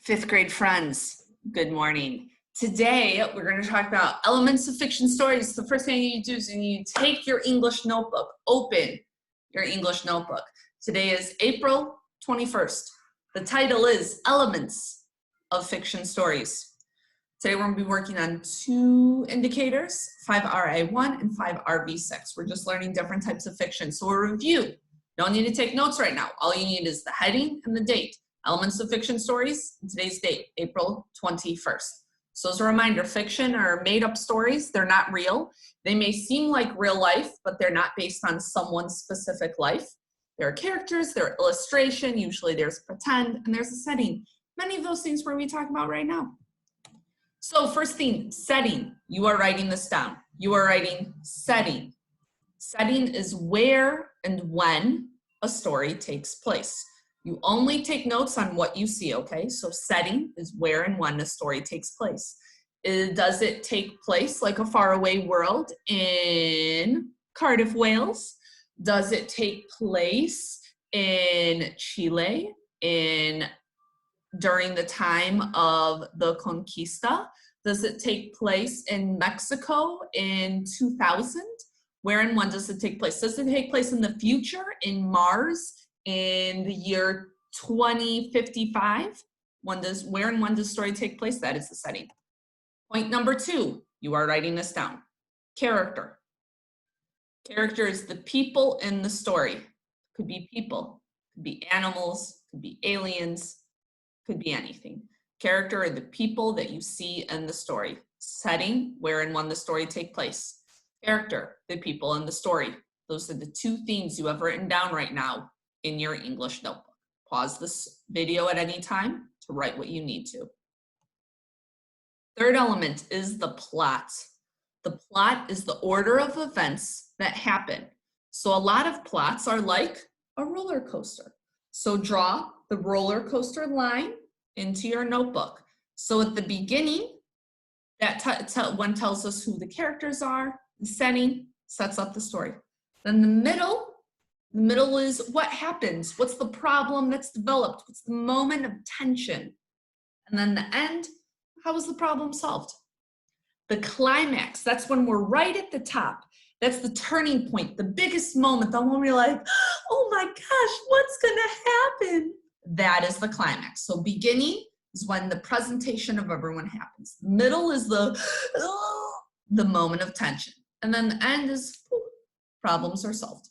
Fifth grade friends, good morning. Today, we're going to talk about elements of fiction stories. The first thing you do is you take your English notebook, open your English notebook. Today is April 21st. The title is Elements of Fiction Stories. Today, we're going to be working on two indicators, 5RA1 and 5RV6. We're just learning different types of fiction. So a review. Don't need to take notes right now. All you need is the heading and the date. Elements of fiction stories, today's date, April 21st. So as a reminder, fiction are made-up stories. They're not real. They may seem like real life, but they're not based on someone's specific life. There are characters, there are illustration, usually there's pretend, and there's a setting. Many of those things we're going to be talking about right now. So first thing, setting. You are writing this down. You are writing setting. Setting is where and when a story takes place. You only take notes on what you see, okay? So setting is where and when a story takes place. Does it take place like a faraway world in Cardiff, Wales? Does it take place in Chile during the time of the Conquista? Does it take place in Mexico in 2000? Where and when does it take place? Does it take place in the future, in Mars, in the year 2055? Where and when does the story take place? That is the setting. Point number two, you are writing this down. Character. Character is the people in the story. Could be people, could be animals, could be aliens, could be anything. Character are the people that you see in the story. Setting, where and when the story take place. Character, the people in the story. Those are the two things you have written down right now in your English notebook. Pause this video at any time to write what you need to. Third element is the plot. The plot is the order of events that happen. So a lot of plots are like a roller coaster. So draw the roller coaster line into your notebook. So at the beginning, that one tells us who the characters are. The setting sets up the story. Then the middle is what happens. What's the problem that's developed? What's the moment of tension? And then the end, how is the problem solved? The climax, that's when we're right at the top. That's the turning point, the biggest moment, the one where you're like, oh my gosh, what's gonna happen? That is the climax. So beginning is when the presentation of everyone happens. Middle is the moment of tension. And then the end is problems are solved.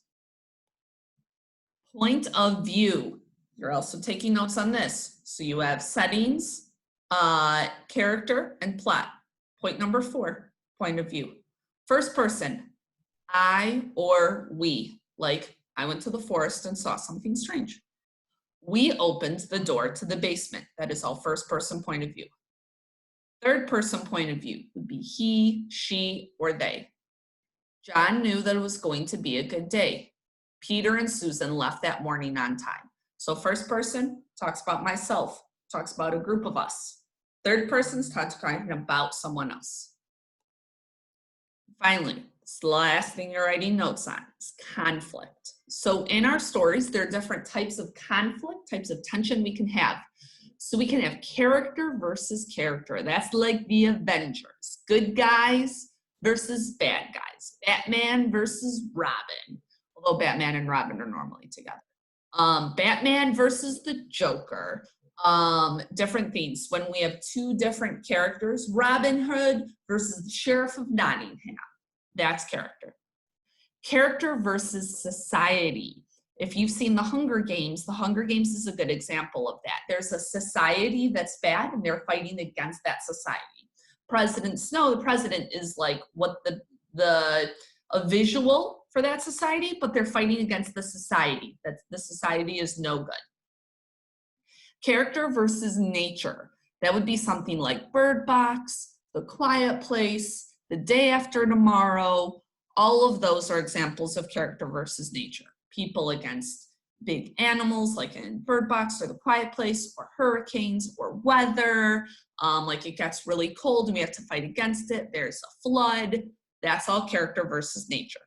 Point of view. You're also taking notes on this. So you have settings, character, and plot. Point number 4, point of view. First person, I or we. Like, I went to the forest and saw something strange. We opened the door to the basement. That is all first person point of view. Third person point of view would be he, she, or they. John knew that it was going to be a good day. Peter and Susan left that morning on time. So first person talks about myself, talks about a group of us. Third person's talking about someone else. Finally, it's the last thing you're writing notes on is conflict. So in our stories, there are different types of conflict, types of tension we can have. So we can have character versus character. That's like the Avengers. Good guys versus bad guys. Batman versus Robin. Although Batman and Robin are normally together. Batman versus the Joker. Different things. When we have two different characters, Robin Hood versus the Sheriff of Nottingham. That's character. Character versus society. If you've seen The Hunger Games is a good example of that. There's a society that's bad and they're fighting against that society. President Snow, the president is like what a visual for that society, but they're fighting against the society. That the society is no good. Character versus nature. That would be something like Bird Box, The Quiet Place, The Day After Tomorrow. All of those are examples of character versus nature. People against big animals like in Bird Box or The Quiet Place, or hurricanes or weather. Like it gets really cold and we have to fight against it. There's a flood. That's all character versus nature.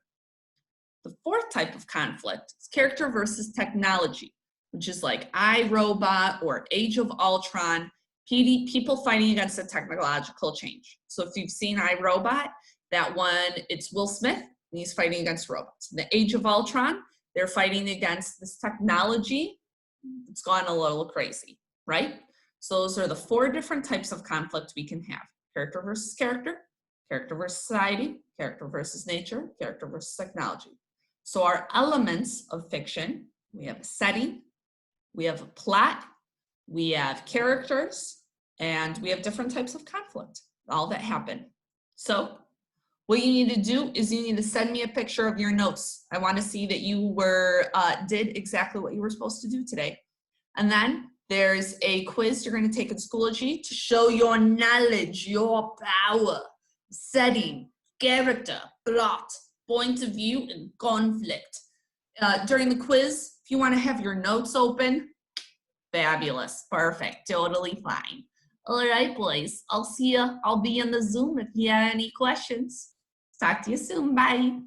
The fourth type of conflict is character versus technology, which is like iRobot or Age of Ultron. People fighting against a technological change. So if you've seen iRobot, that one, it's Will Smith, and he's fighting against robots. In the Age of Ultron, they're fighting against this technology. It's gone a little crazy, right? So those are the 4 different types of conflict we can have. Character versus character, character versus society, character versus nature, character versus technology. So our elements of fiction, we have a setting, we have a plot, we have characters, and we have different types of conflict, all that happen. So what you need to do is you need to send me a picture of your notes. I want to see that you did exactly what you were supposed to do today. And then there's a quiz you're going to take in Schoology to show your knowledge, your power, setting, character, plot, point of view, and conflict. During the quiz, if you want to have your notes open, fabulous, perfect, totally fine. All right, boys, I'll see you. I'll be in the Zoom if you have any questions. Talk to you soon. Bye.